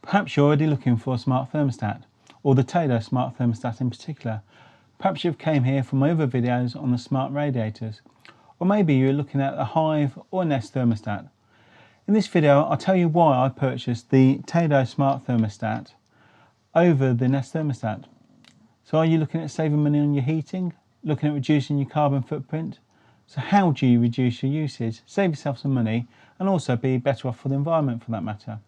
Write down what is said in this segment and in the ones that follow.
Perhaps you're already looking for a smart thermostat, or the Tado smart thermostat in particular. Perhaps you've came here from my other videos on the smart radiators, or maybe you're looking at a Hive or Nest thermostat. In this video I'll tell you why I purchased the Tado smart thermostat over the Nest thermostat. So are you looking at saving money on your heating? Looking at reducing your carbon footprint? So how do you reduce your usage, save yourself some money and also be better off for the environment for that matter?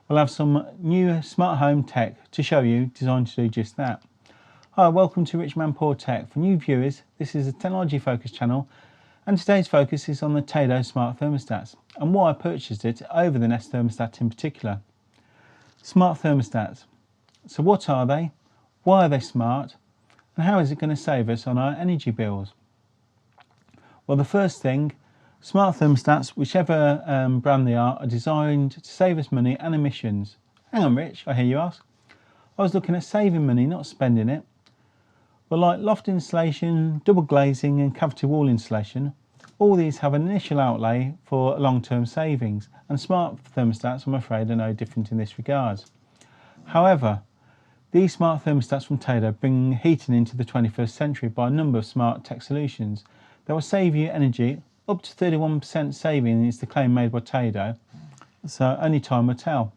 We'll have some new smart home tech to show you designed to do just that. Hi, welcome to Rich Man Poor Tech. For new viewers, this is a technology focused channel and today's focus is on the Tado smart thermostats and why I purchased it over the Nest thermostat in particular. Smart thermostats. So what are they? Why are they smart? And how is it going to save us on our energy bills? Well, the first thing, smart thermostats, whichever brand they are designed to save us money and emissions. Hang on, Rich, I hear you ask. I was looking at saving money, not spending it. Well, like loft insulation, double glazing and cavity wall insulation, all these have an initial outlay for long-term savings, and smart thermostats, I'm afraid, are no different in this regard. However, these smart thermostats from Tado bring heating into the 21st century by a number of smart tech solutions that will save you energy. Up to 31% saving is the claim made by Tado, so only time will tell.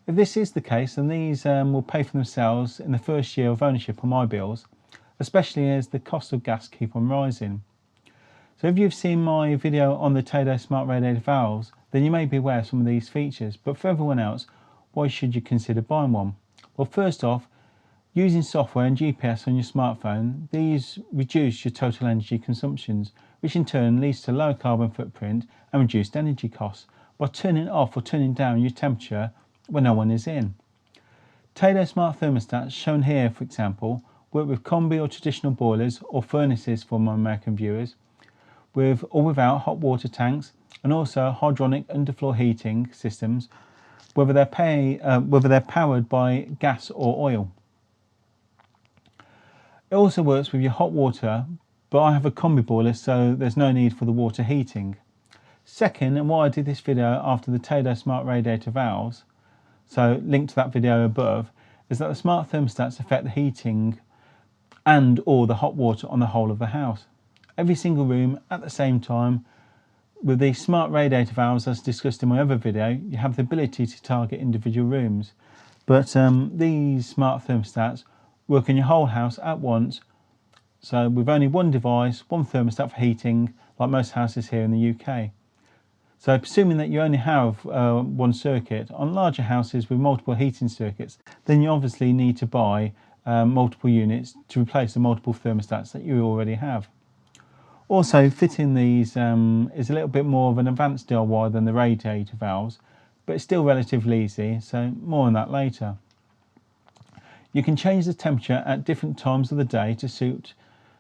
If this is the case, then these will pay for themselves in the first year of ownership on my bills, especially as the cost of gas keep on rising. So if you've seen my video on the Tado smart radiator valves, then you may be aware of some of these features, but for everyone else, why should you consider buying one? Well, first off, using software and GPS on your smartphone, these reduce your total energy consumptions, which in turn leads to lower carbon footprint and reduced energy costs by turning off or turning down your temperature when no one is in. Tado smart thermostats, shown here for example, work with combi or traditional boilers or furnaces for my American viewers, with or without hot water tanks, and also hydronic underfloor heating systems, whether they're powered by gas or oil. It also works with your hot water, but I have a combi boiler, so there's no need for the water heating. Second, and why I did this video after the Tado smart radiator valves, so linked to that video above, is that the smart thermostats affect the heating and or the hot water on the whole of the house. Every single room at the same time. With the smart radiator valves, as discussed in my other video, you have the ability to target individual rooms, but these smart thermostats work in your whole house at once, so with only one device, one thermostat for heating, like most houses here in the UK. So presuming that you only have one circuit, on larger houses with multiple heating circuits, then you obviously need to buy multiple units to replace the multiple thermostats that you already have. Also, fitting these is a little bit more of an advanced DIY than the radiator valves, but it's still relatively easy, so more on that later. You can change the temperature at different times of the day to suit.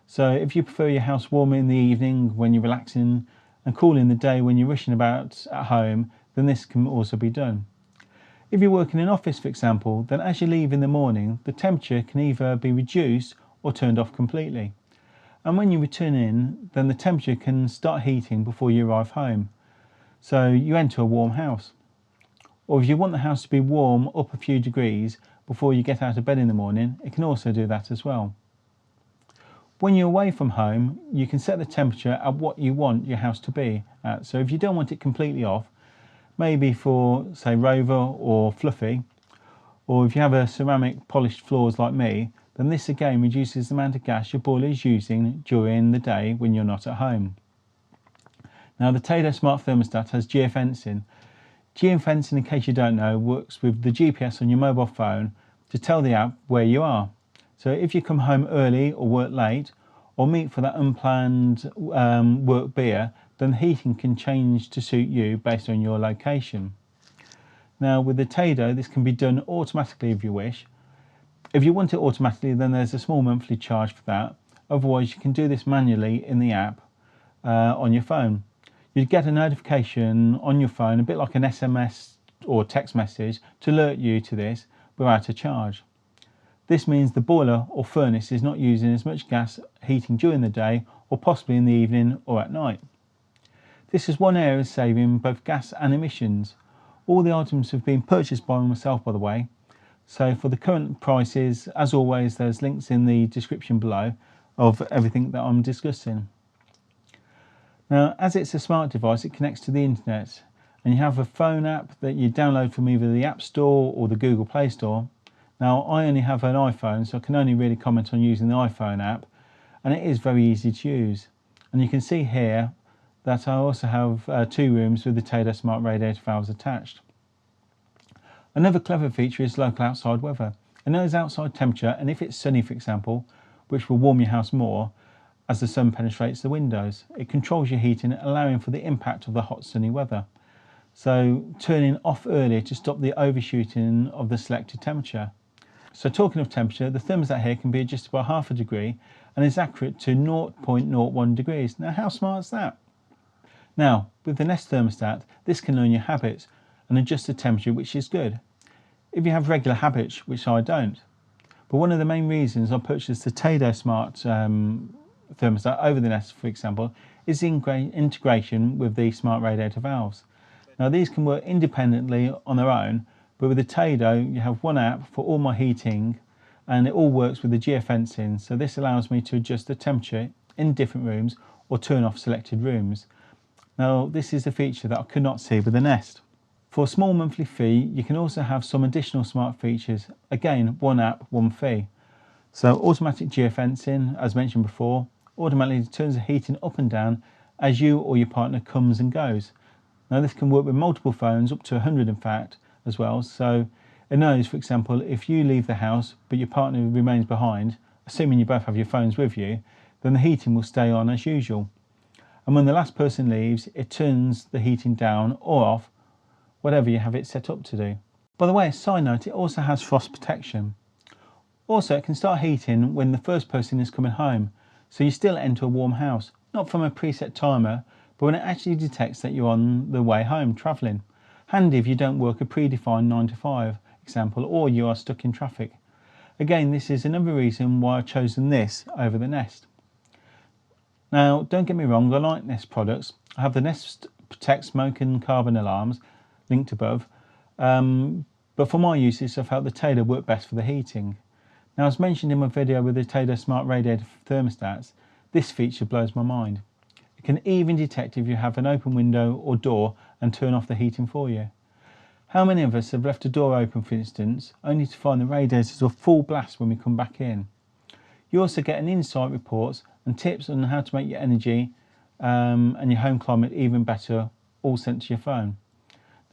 So if you prefer your house warm in the evening when you're relaxing and cool in the day when you're rushing about at home, then this can also be done. If you work in an office, for example, then as you leave in the morning, the temperature can either be reduced or turned off completely. And when you return in, then the temperature can start heating before you arrive home. So you enter a warm house. Or if you want the house to be warm up a few degrees before you get out of bed in the morning, it can also do that as well. When you're away from home, you can set the temperature at what you want your house to be at. So if you don't want it completely off, maybe for say Rover or Fluffy, or if you have a ceramic polished floors like me, then this again reduces the amount of gas your boiler is using during the day when you're not at home. Now the Tado smart thermostat has geofencing. Geofencing, in case you don't know, works with the GPS on your mobile phone to tell the app where you are. So if you come home early or work late, or meet for that unplanned work beer, then the heating can change to suit you based on your location. Now with the Tado, this can be done automatically if you wish. If you want it automatically, then there's a small monthly charge for that. Otherwise, you can do this manually in the app on your phone. You'd get a notification on your phone, a bit like an SMS or text message, to alert you to this without a charge. This means the boiler or furnace is not using as much gas heating during the day or possibly in the evening or at night. This is one area of saving both gas and emissions. All the items have been purchased by myself, by the way. So for the current prices, as always, there's links in the description below of everything that I'm discussing. Now, as it's a smart device, it connects to the internet, and you have a phone app that you download from either the App Store or the Google Play Store. Now, I only have an iPhone, so I can only really comment on using the iPhone app, and it is very easy to use. And you can see here that I also have 2 rooms with the Tado smart radiator valves attached. Another clever feature is local outside weather. It knows outside temperature, and if it's sunny, for example, which will warm your house more as the sun penetrates the windows, it controls your heating, allowing for the impact of the hot sunny weather. So turning off earlier to stop the overshooting of the selected temperature. So talking of temperature, the thermostat here can be adjusted by ½ degree and is accurate to 0.01 degrees. Now, how smart is that? Now, with the Nest Thermostat, this can learn your habits and adjust the temperature, which is good if you have regular habits, which I don't. But one of the main reasons I purchased the Tado smart thermostat over the Nest, for example, is the integration with the smart radiator valves. Now, these can work independently on their own, but with the Tado, you have one app for all my heating, and it all works with the geofencing. So this allows me to adjust the temperature in different rooms or turn off selected rooms. Now, this is a feature that I could not see with the Nest. For a small monthly fee, you can also have some additional smart features. Again, one app, one fee. So automatic geofencing, as mentioned before, automatically turns the heating up and down as you or your partner comes and goes. Now, this can work with multiple phones, up to 100 in fact, as well. So it knows, for example, if you leave the house but your partner remains behind, assuming you both have your phones with you, then the heating will stay on as usual. And when the last person leaves, it turns the heating down or off, whatever you have it set up to do. By the way, a side note, it also has frost protection. Also, it can start heating when the first person is coming home, so you still enter a warm house, not from a preset timer, but when it actually detects that you're on the way home travelling. Handy if you don't work a predefined 9 to 5 example, or you are stuck in traffic. Again, this is another reason why I've chosen this over the Nest. Now, don't get me wrong, I like Nest products. I have the Nest Protect Smoke and Carbon alarms, linked above, but for my uses I felt the Tado worked best for the heating. Now, as mentioned in my video with the Tado smart radiator thermostats, this feature blows my mind. It can even detect if you have an open window or door and turn off the heating for you. How many of us have left a door open, for instance, only to find the radiators are full blast when we come back in? You also get an insight reports and tips on how to make your energy and your home climate even better, all sent to your phone.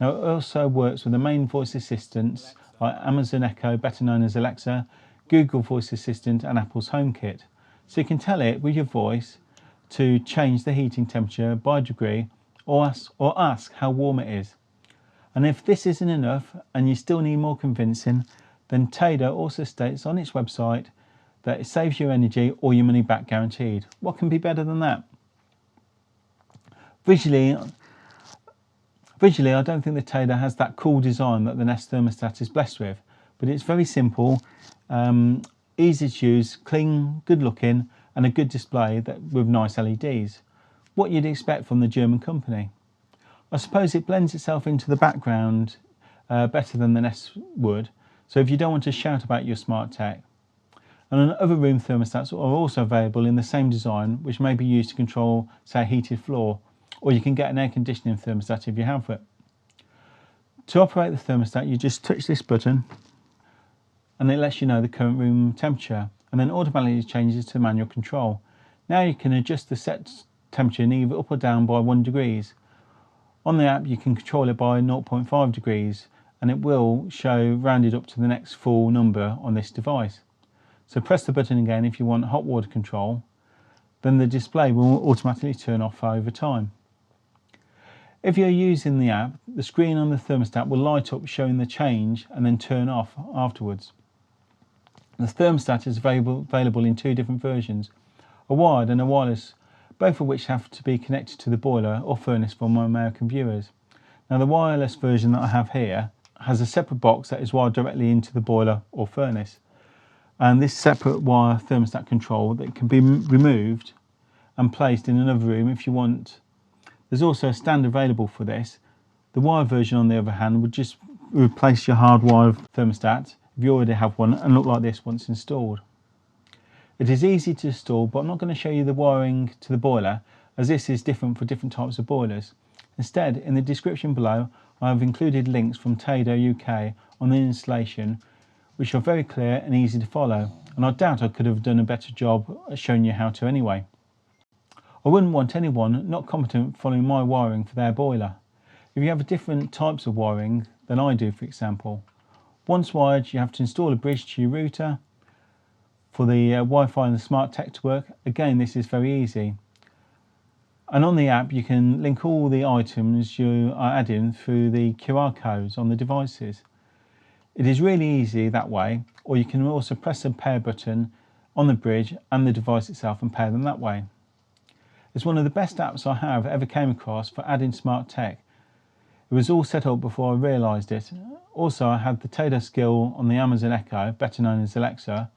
Now, it also works with the main voice assistants like Amazon Echo, better known as Alexa, Google Voice Assistant and Apple's HomeKit. So you can tell it with your voice to change the heating temperature by degree or ask how warm it is. And if this isn't enough and you still need more convincing, then Tado also states on its website that it saves you energy or your money back guaranteed. What can be better than that? Visually, I don't think the Tado has that cool design that the Nest Thermostat is blessed with, but it's very simple, easy to use, clean, good looking, and a good display with nice LEDs. What you'd expect from the German company. I suppose it blends itself into the background better than the Nest would, so if you don't want to shout about your smart tech. And other room thermostats are also available in the same design, which may be used to control, say, a heated floor, or you can get an air conditioning thermostat if you have it. To operate the thermostat, you just touch this button and it lets you know the current room temperature, and then automatically changes to manual control. Now you can adjust the set temperature either up or down by 1 degrees. On the app you can control it by 0.5 degrees and it will show rounded up to the next full number on this device. So press the button again if you want hot water control, then the display will automatically turn off over time. If you're using the app, the screen on the thermostat will light up showing the change and then turn off afterwards. The thermostat is available in 2 different versions, a wired and a wireless, both of which have to be connected to the boiler or furnace for my American viewers. Now, the wireless version that I have here has a separate box that is wired directly into the boiler or furnace, and this separate wire thermostat control that can be removed and placed in another room if you want. There's also a stand available for this. The wire version, on the other hand, would just replace your hardwired thermostat if you already have one and look like this once installed. It is easy to install, but I'm not going to show you the wiring to the boiler, as this is different for different types of boilers. Instead, in the description below, I have included links from Tado UK on the installation, which are very clear and easy to follow, and I doubt I could have done a better job at showing you how to anyway. I wouldn't want anyone not competent following my wiring for their boiler. If you have different types of wiring than I do, for example, once wired you have to install a bridge to your router for the Wi-Fi and the smart tech to work. Again, this is very easy. And on the app you can link all the items you are adding through the QR codes on the devices. It is really easy that way, or you can also press the pair button on the bridge and the device itself and pair them that way. It's one of the best apps I have ever came across for adding smart tech. It was all set up before I realised it. Also, I had the Tado skill on the Amazon Echo, better known as Alexa,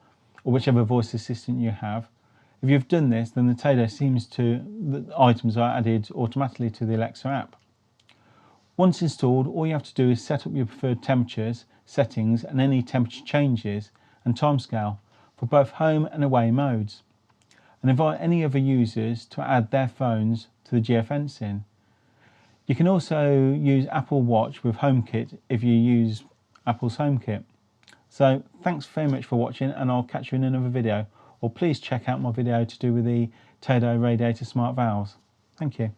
or whichever voice assistant you have. If you've done this, then the Tado the items are added automatically to the Alexa app. Once installed, all you have to do is set up your preferred temperatures, settings and any temperature changes and timescale for both home and away modes, and invite any other users to add their phones to the geofencing. You can also use Apple Watch with HomeKit if you use Apple's HomeKit. So thanks very much for watching, and I'll catch you in another video, or please check out my video to do with the Tado radiator smart valves. Thank you.